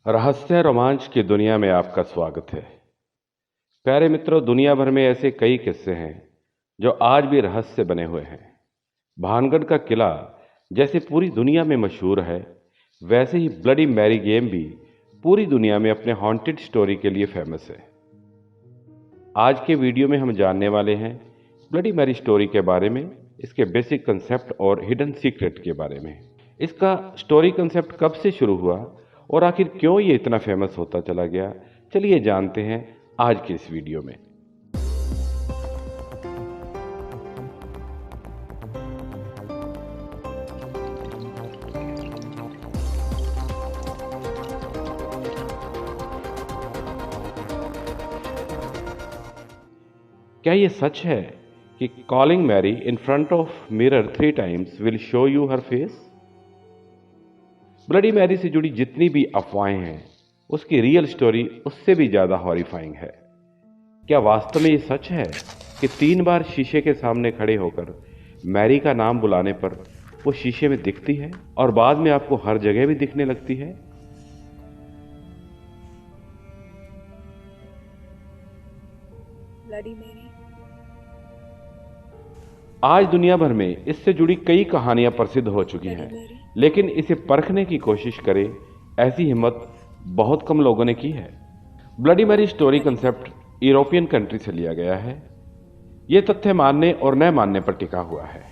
रहस्य रोमांच की दुनिया में आपका स्वागत है। प्यारे मित्रों, दुनिया भर में ऐसे कई किस्से हैं जो आज भी रहस्य बने हुए हैं। भानगढ़ का किला जैसे पूरी दुनिया में मशहूर है, वैसे ही ब्लडी मैरी गेम भी पूरी दुनिया में अपने हॉन्टेड स्टोरी के लिए फेमस है। आज के वीडियो में हम जानने वाले हैं ब्लडी मैरी स्टोरी के बारे में, इसके बेसिक कंसेप्ट और हिडन सीक्रेट के बारे में। इसका स्टोरी कंसेप्ट कब से शुरू हुआ और आखिर क्यों ये इतना फेमस होता चला गया, चलिए जानते हैं आज के इस वीडियो में। क्या ये सच है कि calling Mary in front of mirror 3 times will show you her face? Bloody Mary से जुड़ी जितनी भी अफवाहें हैं, उसकी रियल स्टोरी उससे भी ज्यादा हॉरिफाइंग है। क्या वास्तव में ये सच है कि 3 बार शीशे के सामने खड़े होकर मैरी का नाम बुलाने पर वो शीशे में दिखती है और बाद में आपको हर जगह भी दिखने लगती है? Bloody Mary. आज दुनिया भर में इससे जुड़ी कई कहानियां प्रसिद्ध हो चुकी हैं, लेकिन इसे परखने की कोशिश करें, ऐसी हिम्मत बहुत कम लोगों ने की है। Bloody Mary story concept European country से लिया गया है। यह तथ्य मानने और न मानने पर टिका हुआ है।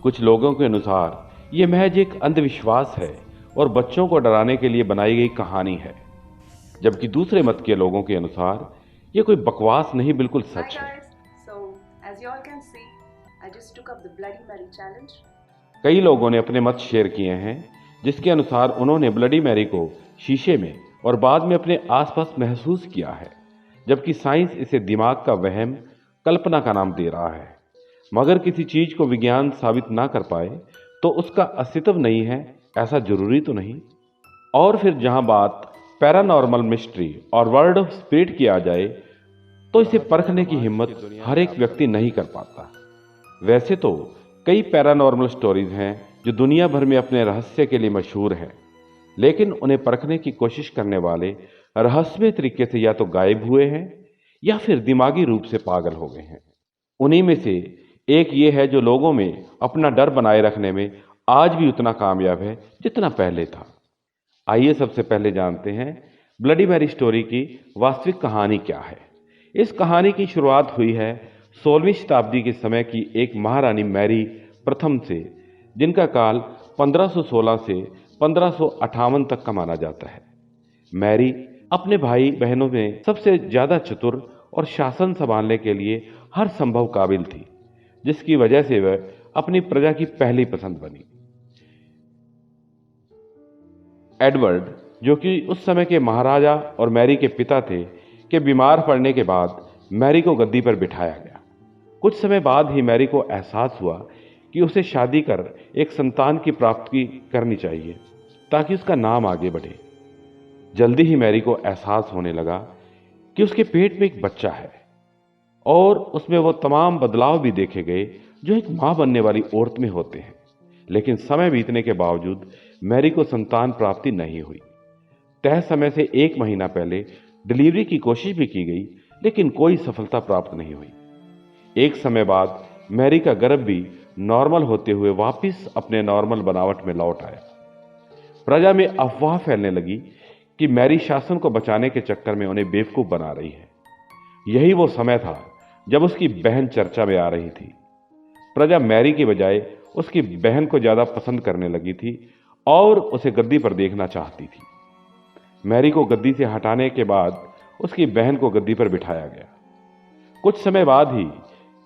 कुछ लोगों के अनुसार यह महज एक अंधविश्वास है और बच्चों को डराने के लिए बनाई गई कहानी है, जबकि दूसरे मत के लोगों के अनुसार यह कोई बकवास नहीं, बिल्कुल सच है। कई लोगों ने अपने मत शेयर किए हैं, जिसके अनुसार उन्होंने ब्लडी मैरी को शीशे में और बाद में अपने आसपास महसूस किया है, जबकि साइंस इसे दिमाग का वहम, कल्पना का नाम दे रहा है। मगर किसी चीज को विज्ञान साबित ना कर पाए तो उसका अस्तित्व नहीं है, ऐसा जरूरी तो नहीं। और फिर जहां बात पैरानॉर्मल मिस्ट्री और वर्ल्ड ऑफ स्पिरिट की आ जाए तो इसे परखने की हिम्मत हर एक व्यक्ति नहीं कर पाता। वैसे तो कई पैरानॉर्मल स्टोरीज हैं जो दुनिया भर में अपने रहस्य के लिए मशहूर हैं, लेकिन उन्हें परखने की कोशिश करने वाले रहस्यमय तरीके से या तो गायब हुए हैं या फिर दिमागी रूप से पागल हो गए हैं। उन्हीं में से एक ये है जो लोगों में अपना डर बनाए रखने में आज भी उतना कामयाब है जितना पहले था। आइए सबसे पहले जानते हैं ब्लडी मैरी स्टोरी की वास्तविक कहानी क्या है। इस कहानी की शुरुआत हुई है 16वीं शताब्दी के समय की एक महारानी मैरी प्रथम से, जिनका काल 1516 से 1558 तक का माना जाता है। मैरी अपने भाई बहनों में सबसे ज्यादा चतुर और शासन संभालने के लिए हर संभव काबिल थी, जिसकी वजह से वह अपनी प्रजा की पहली पसंद बनी। एडवर्ड, जो कि उस समय के महाराजा और मैरी के पिता थे, के बीमार पड़ने के बाद मैरी को गद्दी पर बिठाया गया। कुछ समय बाद ही मैरी को एहसास हुआ कि उसे शादी कर एक संतान की प्राप्ति करनी चाहिए ताकि उसका नाम आगे बढ़े। जल्दी ही मैरी को एहसास होने लगा कि उसके पेट में एक बच्चा है और उसमें वो तमाम बदलाव भी देखे गए जो एक मां बनने वाली औरत में होते हैं। लेकिन समय बीतने के बावजूद मैरी को संतान प्राप्ति नहीं हुई। तय समय से 1 महीना पहले डिलीवरी की कोशिश भी की गई, लेकिन कोई सफलता प्राप्त नहीं हुई। एक समय बाद मैरी का गर्भ भी नॉर्मल होते हुए वापस अपने नॉर्मल बनावट में लौट आया। प्रजा में अफवाह फैलने लगी कि मैरी शासन को बचाने के चक्कर में उन्हें बेवकूफ बना रही है। यही वो समय था जब उसकी बहन चर्चा में आ रही थी। प्रजा मैरी की बजाय उसकी बहन को ज्यादा पसंद करने लगी थी और उसे गद्दी पर देखना चाहती थी। मैरी को गद्दी से हटाने के बाद उसकी बहन को गद्दी पर बिठाया गया। कुछ समय बाद ही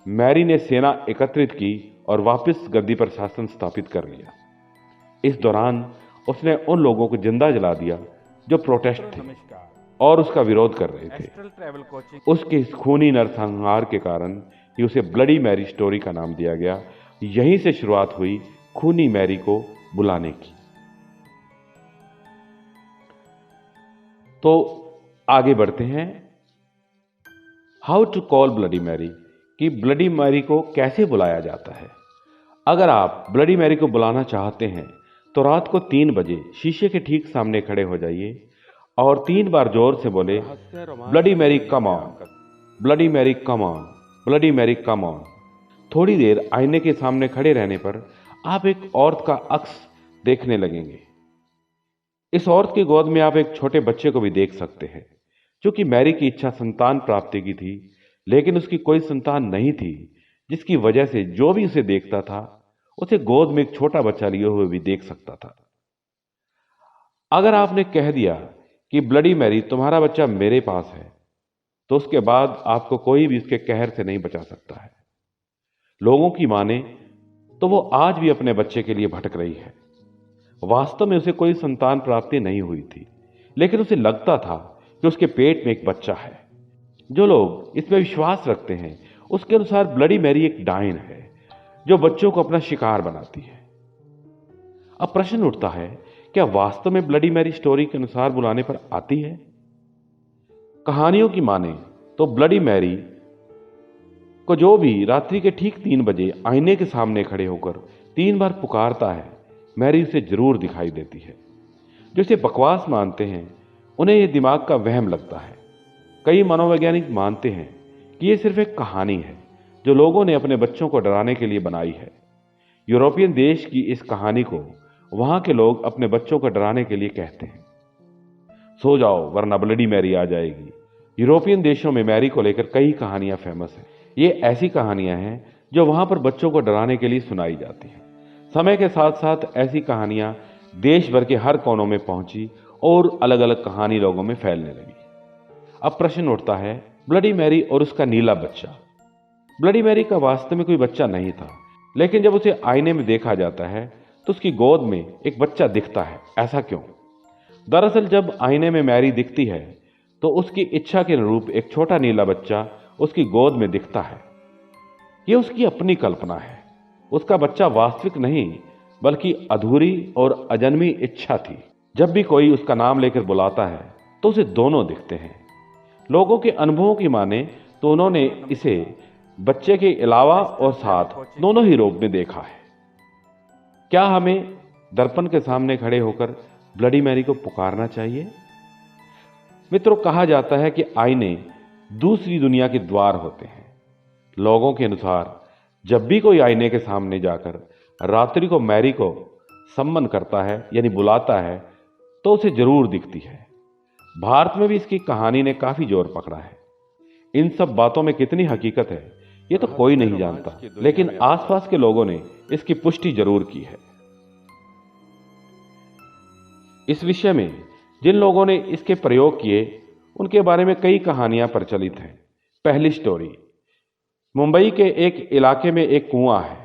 मैरी ने सेना एकत्रित की और वापस गद्दी पर शासन स्थापित कर लिया। इस दौरान उसने उन लोगों को जिंदा जला दिया जो प्रोटेस्ट थे और उसका विरोध कर रहे थे। उसके इस खूनी नरसंहार के कारण ही उसे ब्लडी मैरी स्टोरी का नाम दिया गया। यहीं से शुरुआत हुई खूनी मैरी को बुलाने की। तो आगे बढ़ते हैं। How to call bloody Mary, कि ब्लडी मैरी को कैसे बुलाया जाता है। अगर आप ब्लडी मैरी को बुलाना चाहते हैं तो रात को 3 बजे शीशे के ठीक सामने खड़े हो जाइए और 3 बार जोर से बोले, bloody Mary come on, bloody Mary come on, bloody Mary come on. थोड़ी देर आईने के सामने खड़े रहने पर आप एक औरत का अक्स देखने लगेंगे। इस औरत की गोद में आप एक छोटे बच्चे को भी देख सकते हैं। क्योंकि मैरी की इच्छा संतान प्राप्ति की थी, लेकिन उसकी कोई संतान नहीं थी, जिसकी वजह से जो भी उसे देखता था उसे गोद में एक छोटा बच्चा लिए हुए भी देख सकता था। अगर आपने कह दिया कि ब्लडी मैरी तुम्हारा बच्चा मेरे पास है, तो उसके बाद आपको कोई भी उसके कहर से नहीं बचा सकता है। लोगों की माने तो वो आज भी अपने बच्चे के लिए भटक रही है। वास्तव में उसे कोई संतान प्राप्ति नहीं हुई थी, लेकिन उसे लगता था कि उसके पेट में एक बच्चा है। जो लोग इसमें विश्वास रखते हैं उसके अनुसार ब्लडी मैरी एक डायन है जो बच्चों को अपना शिकार बनाती है। अब प्रश्न उठता है, क्या वास्तव में ब्लडी मैरी स्टोरी के अनुसार बुलाने पर आती है? कहानियों की माने तो ब्लडी मैरी को जो भी रात्रि के ठीक 3 बजे आईने के सामने खड़े होकर 3 बार पुकारता है, मैरी उसे जरूर दिखाई देती है। जो इसे बकवास मानते हैं उन्हें यह दिमाग का वहम लगता है। कई मनोवैज्ञानिक मानते हैं कि यह सिर्फ एक कहानी है जो लोगों ने अपने बच्चों को डराने के लिए बनाई है। यूरोपियन देश की इस कहानी को वहां के लोग अपने बच्चों को डराने के लिए कहते हैं। सो जाओ वरना ब्लडी मैरी आ जाएगी। यूरोपियन देशों में मैरी को लेकर कई कहानियां फेमस हैं। ये ऐसी कहानियां हैं जो वहां पर बच्चों को डराने के लिए सुनाई जाती हैं। समय के साथ साथ ऐसी कहानियां देश भर के हर कोनों में पहुंची और अलग अलग कहानी लोगों में फैलने लगी। अब प्रश्न उठता है, ब्लडी मैरी और उसका नीला बच्चा। ब्लडी मैरी का वास्तव में कोई बच्चा नहीं था, लेकिन जब उसे आईने में देखा जाता है तो उसकी गोद में एक बच्चा दिखता है। ऐसा क्यों? दरअसल जब आईने में मैरी दिखती है तो उसकी इच्छा के अनुरूप एक छोटा नीला बच्चा उसकी गोद में दिखता है। यह उसकी अपनी कल्पना है। उसका बच्चा वास्तविक नहीं, बल्कि अधूरी और अजन्मी इच्छा थी। जब भी कोई उसका नाम लेकर बुलाता है तो उसे दोनों दिखते हैं। लोगों के अनुभवों की माने तो उन्होंने इसे बच्चे के अलावा और साथ दोनों ही रूप में देखा है। क्या हमें दर्पण के सामने खड़े होकर ब्लडी मैरी को पुकारना चाहिए? मित्रों, कहा जाता है कि आईने दूसरी दुनिया के द्वार होते हैं। लोगों के अनुसार जब भी कोई आईने के सामने जाकर रात्रि को मैरी को सम्मन करता है यानी बुलाता है तो उसे जरूर दिखती है। भारत में भी इसकी कहानी ने काफी जोर पकड़ा है। इन सब बातों में कितनी हकीकत है ये तो कोई नहीं जानता, लेकिन आसपास के लोगों ने इसकी पुष्टि जरूर की है। इस विषय में जिन लोगों ने इसके प्रयोग किए उनके बारे में कई कहानियां प्रचलित हैं। पहली स्टोरी, मुंबई के एक इलाके में एक कुआं है।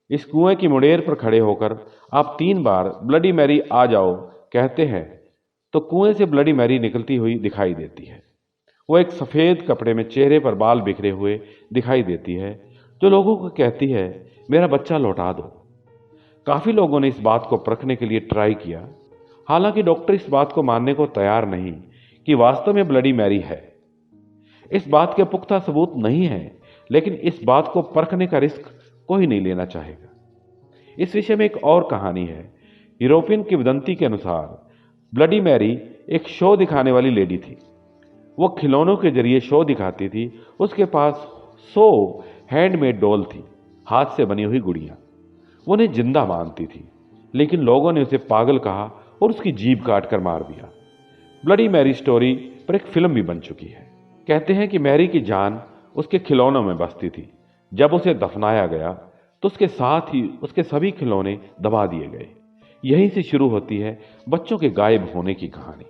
इस कुएं की मुंडेर पर खड़े होकर आप 3 बार ब्लडी मैरी आ जाओ कहते हैं तो कुएं से ब्लडी मैरी निकलती हुई दिखाई देती है। वो एक सफेद कपड़े में चेहरे पर बाल बिखरे हुए दिखाई देती है, जो लोगों को कहती है, मेरा बच्चा लौटा दो। काफी लोगों ने इस बात को परखने के लिए ट्राई किया, हालांकि डॉक्टर इस बात को मानने को तैयार नहीं कि वास्तव में ब्लडी मैरी है। इस बात के पुख्ता सबूत नहीं है, लेकिन इस बात को परखने का रिस्क कोई नहीं लेना चाहेगा। इस विषय में एक और कहानी है। यूरोपियन किंवदंती के अनुसार ब्लडी मैरी एक शो दिखाने वाली लेडी थी। वो खिलौनों के जरिए शो दिखाती थी। उसके पास 100 हैंडमेड डॉल थी, हाथ से बनी हुई गुड़ियां। वो उन्हें जिंदा मानती थी, लेकिन लोगों ने उसे पागल कहा और उसकी जीभ काट कर मार दिया। ब्लडी मैरी स्टोरी पर एक फिल्म भी बन चुकी है। कहते हैं कि मैरी की जान उसके खिलौनों में बसती थी। जब उसे दफनाया गया तो उसके साथ ही उसके सभी खिलौने दबा दिए गए। यहीं से शुरू होती है बच्चों के गायब होने की कहानी।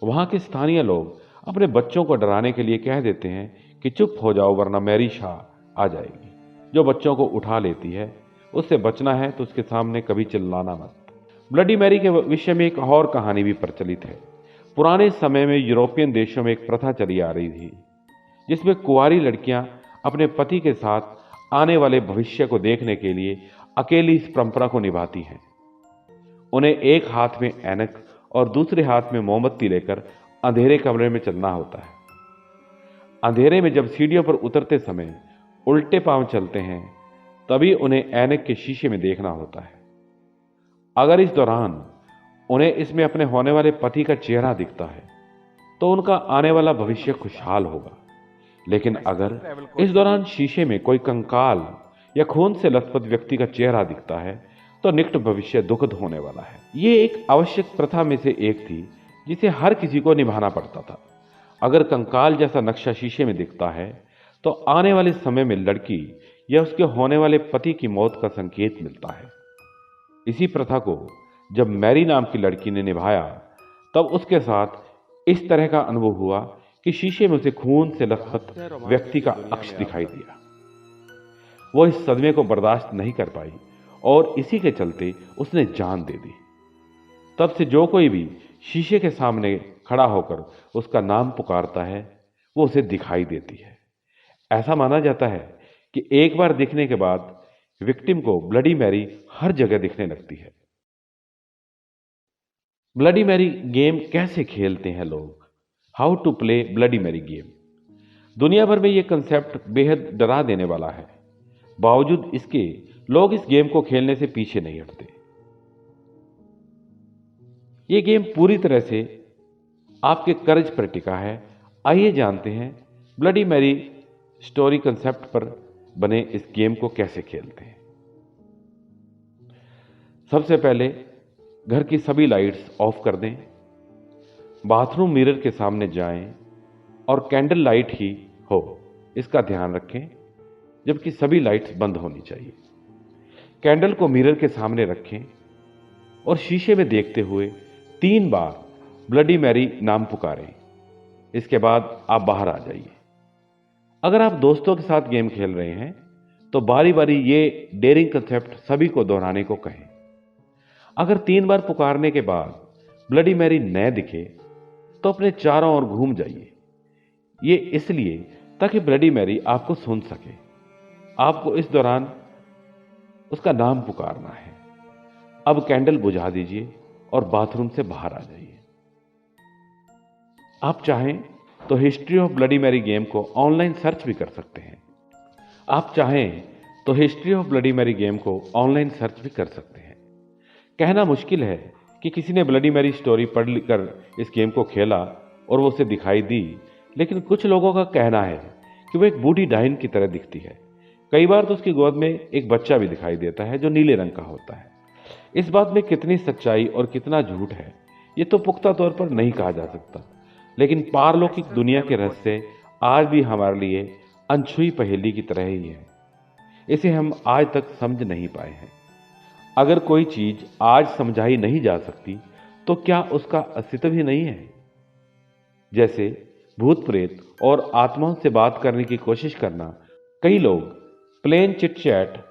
वहां के स्थानीय लोग अपने बच्चों को डराने के लिए कह देते हैं कि चुप हो जाओ वरना मैरी शाह आ जाएगी, जो बच्चों को उठा लेती है। उससे बचना है तो उसके सामने कभी चिल्लाना मत। ब्लडी मैरी के विषय में एक और कहानी भी प्रचलित है। पुराने समय में यूरोपियन देशों में एक प्रथा चली आ रही थी, जिसमें कुंवारी लड़कियां अपने पति के साथ आने वाले भविष्य को देखने के लिए अकेली इस परंपरा को निभाती हैं। उन्हें एक हाथ में ऐनक और दूसरे हाथ में मोमबत्ती लेकर अंधेरे कमरे में चलना होता है। अंधेरे में जब सीढ़ियों पर उतरते समय उल्टे पांव चलते हैं, तभी उन्हें ऐनक के शीशे में देखना होता है। अगर इस दौरान उन्हें इसमें अपने होने वाले पति का चेहरा दिखता है तो उनका आने वाला भविष्य खुशहाल होगा। लेकिन अगर इस दौरान शीशे में कोई कंकाल या खून से लथपथ व्यक्ति का चेहरा दिखता है तो निकट भविष्य दुखद होने वाला है। ये एक आवश्यक प्रथा में से एक थी जिसे हर किसी को निभाना पड़ता था। अगर कंकाल जैसा नक्शा शीशे में दिखता है तो आने वाले समय में लड़की या उसके होने वाले पति की मौत का संकेत मिलता है। इसी प्रथा को जब मैरी नाम की लड़की ने निभाया तब उसके साथ इस तरह का अनुभव हुआ कि शीशे में उसे खून से लथपथ व्यक्ति का अक्ष दिखाई दिया। वो इस सदमे को बर्दाश्त नहीं कर पाई और इसी के चलते उसने जान दे दी। तब से जो कोई भी शीशे के सामने खड़ा होकर उसका नाम पुकारता है वो उसे दिखाई देती है। ऐसा माना जाता है कि एक बार दिखने के बाद विक्टिम को ब्लडी मैरी हर जगह दिखने लगती है। ब्लडी मैरी गेम कैसे खेलते हैं लोग? How to play bloody Mary game. दुनिया भर में यह कंसेप्ट बेहद डरा देने वाला है। बावजूद इसके लोग इस गेम को खेलने से पीछे नहीं हटते। यह गेम पूरी तरह से आपके कर्ज पर टिका है। आइए जानते हैं ब्लडी मैरी स्टोरी कंसेप्ट पर बने इस गेम को कैसे खेलते हैं। सबसे पहले घर की सभी लाइट्स ऑफ कर दें, बाथरूम मिरर के सामने जाएं और कैंडल लाइट ही हो इसका ध्यान रखें, जबकि सभी लाइट्स बंद होनी चाहिए। कैंडल को मिरर के सामने रखें और शीशे में देखते हुए 3 बार ब्लडी मैरी नाम पुकारें। इसके बाद आप बाहर आ जाइए। अगर आप दोस्तों के साथ गेम खेल रहे हैं तो बारी बारी ये डेयरिंग कंसेप्ट सभी को दोहराने को कहें। अगर 3 बार पुकारने के बाद ब्लडी मैरी न दिखे तो अपने चारों ओर घूम जाइए। ये इसलिए ताकि ब्लडी मैरी आपको सुन सके। आपको इस दौरान उसका नाम पुकारना है। अब कैंडल बुझा दीजिए और बाथरूम से बाहर आ जाइए। आप चाहें तो history of bloody Mary game को ऑनलाइन सर्च भी कर सकते हैं। कहना मुश्किल है कि किसी ने ब्लडी मैरी स्टोरी पढ़ कर इस गेम को खेला और वो उसे दिखाई दी, लेकिन कुछ लोगों का कहना है कि वो एक बूढ़ी डाइन की तरह दिखती है। कई बार तो उसकी गोद में एक बच्चा भी दिखाई देता है जो नीले रंग का होता है। इस बात में कितनी सच्चाई और कितना झूठ है ये तो पुख्ता तौर पर नहीं कहा जा सकता, लेकिन पारलौकिक दुनिया के रहस्य आज भी हमारे लिए अनछुई पहेली की तरह ही है। इसे हम आज तक समझ नहीं पाए हैं। अगर कोई चीज आज समझाई नहीं जा सकती तो क्या उसका अस्तित्व ही नहीं है? जैसे भूत प्रेत और आत्माओं से बात करने की कोशिश करना। कई लोग प्लेन चिट चैट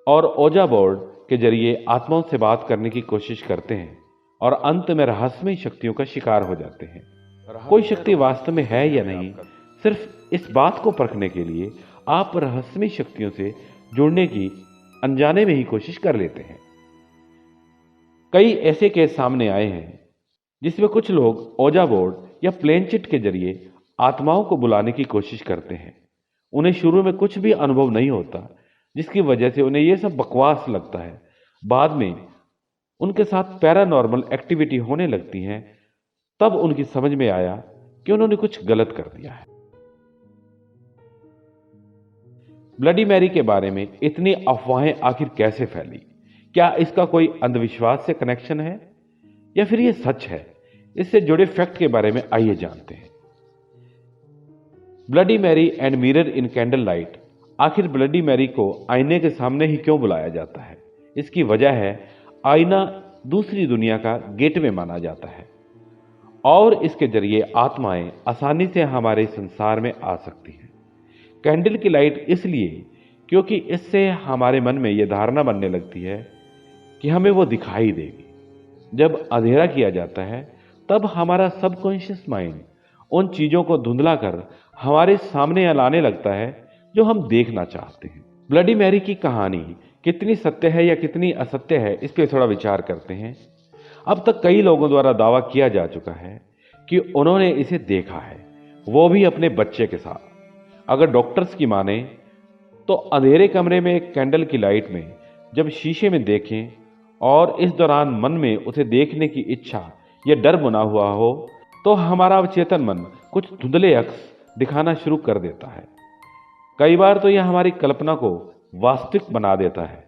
और ओजा बोर्ड के जरिए आत्माओं से बात करने की कोशिश करते हैं और अंत में रहस्यमय शक्तियों का शिकार हो जाते हैं। कोई शक्ति वास्तव में है या नहीं, सिर्फ इस बात को परखने के लिए आप रहस्यमय शक्तियों से जुड़ने की अनजाने में ही कोशिश कर लेते हैं। कई ऐसे केस सामने आए हैं जिसमें कुछ लोग ओजा बोर्ड या प्लेन चिट के जरिए आत्माओं को बुलाने की कोशिश करते हैं। उन्हें शुरू में कुछ भी अनुभव नहीं होता, जिसकी वजह से उन्हें यह सब बकवास लगता है। बाद में उनके साथ पैरानॉर्मल एक्टिविटी होने लगती हैं, तब उनकी समझ में आया कि उन्होंने कुछ गलत कर दिया है। ब्लडी मैरी के बारे में इतनी अफवाहें आखिर कैसे फैली? क्या इसका कोई अंधविश्वास से कनेक्शन है या फिर यह सच है? इससे जुड़े फैक्ट के बारे में आइए जानते हैं। Bloody Mary and mirror in candle light. आखिर ब्लडी मैरी को आईने के सामने ही क्यों बुलाया जाता है? इसकी वजह है आईना दूसरी दुनिया का गेटवे माना जाता है और इसके जरिए आत्माएं आसानी से हमारे संसार में आ सकती हैं। कैंडल की लाइट इसलिए क्योंकि इससे हमारे मन में यह धारणा बनने लगती है कि हमें वो दिखाई देगी। जब अंधेरा किया जाता है तब हमारा सबकॉन्शियस माइंड उन चीजों को धुंधला कर हमारे सामने लाने लगता है जो हम देखना चाहते हैं। ब्लडी मैरी की कहानी कितनी सत्य है या कितनी असत्य है, इस पर थोड़ा विचार करते हैं। अब तक कई लोगों द्वारा दावा किया जा चुका है कि उन्होंने इसे देखा है, वो भी अपने बच्चे के साथ। अगर डॉक्टर्स की माने तो अंधेरे कमरे में एक कैंडल की लाइट में जब शीशे में देखें और इस दौरान मन में उसे देखने की इच्छा या डर बना हुआ हो तो हमारा अवचेतन मन कुछ धुंधले अक्स दिखाना शुरू कर देता है। कई बार तो यह हमारी कल्पना को वास्तविक बना देता है।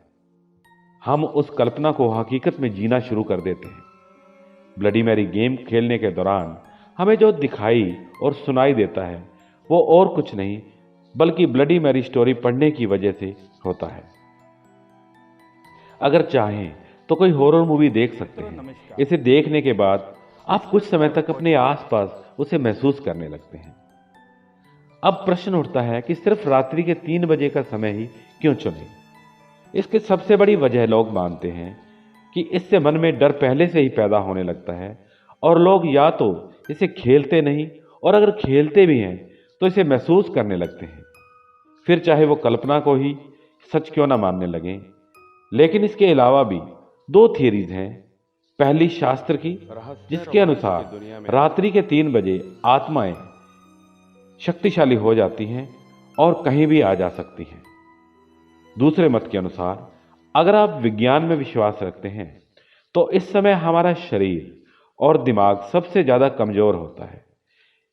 हम उस कल्पना को हकीकत में जीना शुरू कर देते हैं। ब्लडी मैरी गेम खेलने के दौरान हमें जो दिखाई और सुनाई देता है वो और कुछ नहीं बल्कि ब्लडी मैरी स्टोरी पढ़ने की वजह से होता है। अगर चाहें तो कोई हॉरर मूवी देख सकते हैं। इसे देखने के बाद आप कुछ समय तक अपने आसपास उसे महसूस करने लगते हैं। अब प्रश्न उठता है कि सिर्फ रात्रि के 3 बजे का समय ही क्यों चुने? इसकी सबसे बड़ी वजह लोग मानते हैं कि इससे मन में डर पहले से ही पैदा होने लगता है और लोग या तो इसे खेलते नहीं और अगर खेलते भी हैं तो इसे महसूस करने लगते हैं, फिर चाहे वो कल्पना को ही सच क्यों ना मानने लगें। लेकिन इसके अलावा भी 2 थियरीज हैं। पहली शास्त्र की, जिसके अनुसार रात्रि के 3 बजे आत्माएं शक्तिशाली हो जाती हैं और कहीं भी आ जा सकती हैं। दूसरे मत के अनुसार अगर आप विज्ञान में विश्वास रखते हैं तो इस समय हमारा शरीर और दिमाग सबसे ज्यादा कमजोर होता है।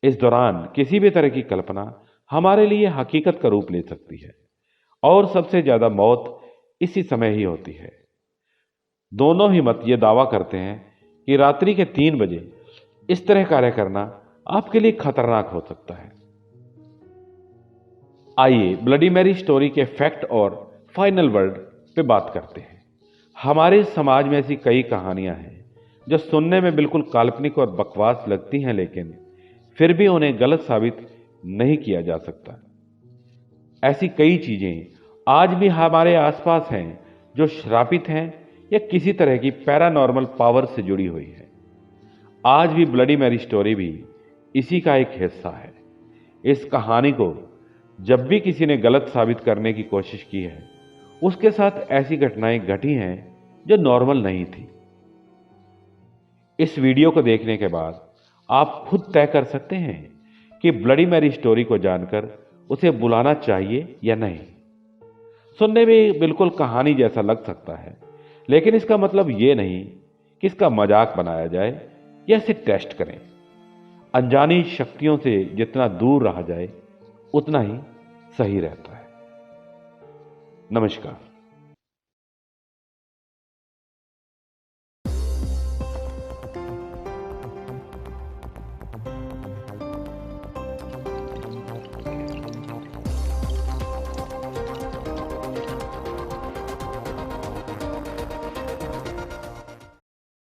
इस दौरान किसी भी तरह की कल्पना हमारे लिए हकीकत का रूप ले सकती है और सबसे ज्यादा मौत इसी समय ही होती है। दोनों ही मत ये दावा करते हैं कि रात्रि के 3 बजे इस तरह कार्य करना आपके लिए खतरनाक हो सकता है। आइए ब्लडी मैरी स्टोरी के फैक्ट और फाइनल वर्ड पे बात करते हैं। हमारे समाज में ऐसी कई कहानियां हैं जो सुनने में बिल्कुल काल्पनिक और बकवास लगती हैं, लेकिन फिर भी उन्हें गलत साबित नहीं किया जा सकता। ऐसी कई चीजें आज भी हमारे आसपास हैं जो श्रापित हैं या किसी तरह की पैरानॉर्मल पावर से जुड़ी हुई है। आज भी ब्लडी मैरी स्टोरी भी इसी का एक हिस्सा है। इस कहानी को जब भी किसी ने गलत साबित करने की कोशिश की है, उसके साथ ऐसी घटनाएं घटी हैं जो नॉर्मल नहीं थी। इस वीडियो को देखने के बाद आप खुद तय कर सकते हैं कि ब्लडी मैरी स्टोरी को जानकर उसे बुलाना चाहिए या नहीं। सुनने में बिल्कुल कहानी जैसा लग सकता है, लेकिन इसका मतलब यह नहीं कि इसका मजाक बनाया जाए या इसे टेस्ट करें। अनजानी शक्तियों से जितना दूर रहा जाए उतना ही सही रहता है। नमस्कार।